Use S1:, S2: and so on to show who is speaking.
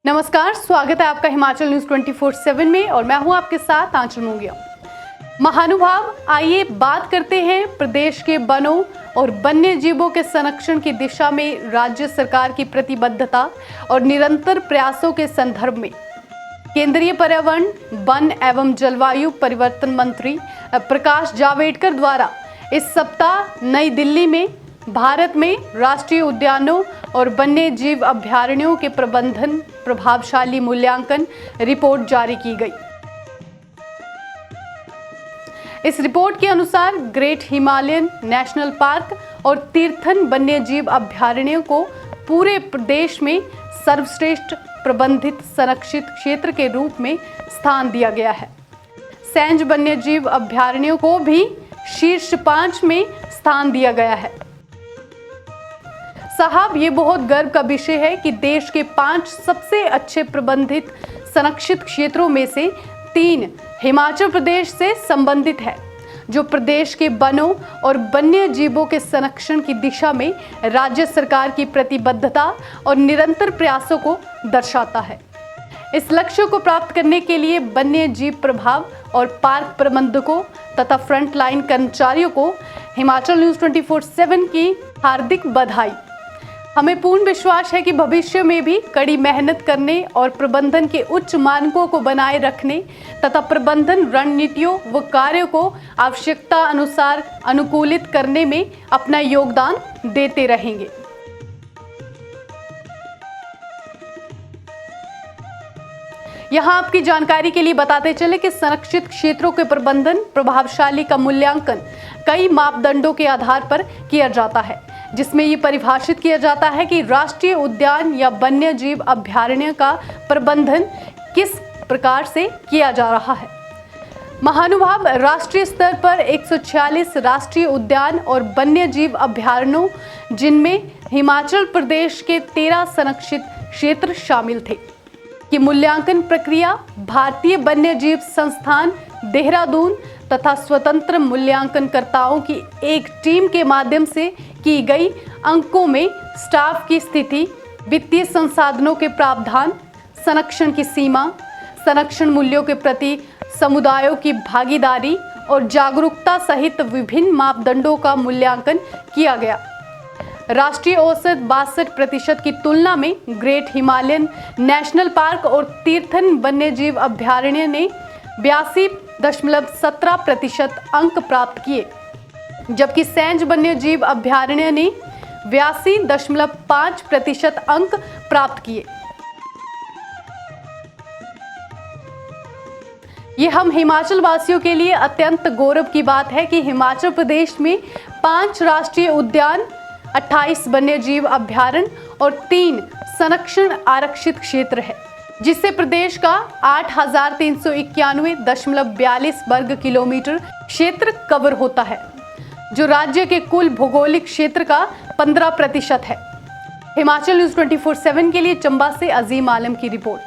S1: नमस्कार, स्वागत है आपका हिमाचल न्यूज 24/7 में और मैं हूं आपके साथ आंचल मूंगिया। महानुभाव, आइए बात करते हैं प्रदेश के वनों और वन्य जीवों के संरक्षण की दिशा में राज्य सरकार की प्रतिबद्धता और निरंतर प्रयासों के संदर्भ में। केंद्रीय पर्यावरण, वन एवं जलवायु परिवर्तन मंत्री प्रकाश जावड़ेकर द्वारा इस सप्ताह नई दिल्ली में भारत में राष्ट्रीय उद्यानों और वन्य जीव अभयारण्यों के प्रबंधन प्रभावशाली मूल्यांकन रिपोर्ट जारी की गई। इस रिपोर्ट के अनुसार ग्रेट हिमालयन नेशनल पार्क और तीर्थन वन्य जीव अभयारण्यों को पूरे प्रदेश में सर्वश्रेष्ठ प्रबंधित संरक्षित क्षेत्र के रूप में स्थान दिया गया है। सैंज वन्य जीव अभयारण्यों को भी शीर्ष 5 में स्थान दिया गया है। साहब, ये बहुत गर्व का विषय है कि देश के 5 सबसे अच्छे प्रबंधित संरक्षित क्षेत्रों में से 3 हिमाचल प्रदेश से संबंधित है, जो प्रदेश के वनों और वन्य जीवों के संरक्षण की दिशा में राज्य सरकार की प्रतिबद्धता और निरंतर प्रयासों को दर्शाता है। इस लक्ष्य को प्राप्त करने के लिए वन्य जीव प्रभाव और पार्क प्रबंधकों तथा फ्रंटलाइन कर्मचारियों को हिमाचल न्यूज 24/7 की हार्दिक बधाई। हमें पूर्ण विश्वास है कि भविष्य में भी कड़ी मेहनत करने और प्रबंधन के उच्च मानकों को बनाए रखने तथा प्रबंधन रणनीतियों व कार्यों को आवश्यकता अनुसार अनुकूलित करने में अपना योगदान देते रहेंगे। यहाँ आपकी जानकारी के लिए बताते चले कि संरक्षित क्षेत्रों के प्रबंधन प्रभावशाली का मूल्यांकन कई मापदंडों के आधार पर किया जाता है, जिसमें ये परिभाषित किया जाता है कि राष्ट्रीय उद्यान या वन्य जीव अभयारण्य का प्रबंधन किस प्रकार से किया जा रहा है। महानुभाव, राष्ट्रीय स्तर पर 146 राष्ट्रीय उद्यान और वन्य जीव अभयारण्यों, जिनमें हिमाचल प्रदेश के 13 संरक्षित क्षेत्र शामिल थे, की मूल्यांकन प्रक्रिया भारतीय वन्य जीव संस्थान देहरादून तथा स्वतंत्र मूल्यांकनकर्ताओं की एक टीम के माध्यम से की गई। अंकों में स्टाफ की स्थिति, वित्तीय संसाधनों के प्रावधान, संरक्षण की सीमा, संरक्षण मूल्यों के प्रति समुदायों की भागीदारी और जागरूकता सहित विभिन्न मापदंडों का मूल्यांकन किया गया। राष्ट्रीय औसत 62% की तुलना में ग्रेट हिमालयन नेशनल पार्क और तीर्थन वन्य जीव अभयारण्य ने 82.17% अंक प्राप्त किए, जबकि सैंज वन्य जीव अभयारण्य ने 82.5% अंक प्राप्त किए। ये हम हिमाचल वासियों के लिए अत्यंत गौरव की बात है कि हिमाचल प्रदेश में 5 राष्ट्रीय उद्यान, 28 वन्य जीव अभयारण्य और 3 संरक्षण आरक्षित क्षेत्र है, जिससे प्रदेश का 8,391.42 वर्ग किलोमीटर क्षेत्र कवर होता है, जो राज्य के कुल भौगोलिक क्षेत्र का 15% है। हिमाचल न्यूज 24/7 के लिए चंबा से अजीम आलम की रिपोर्ट।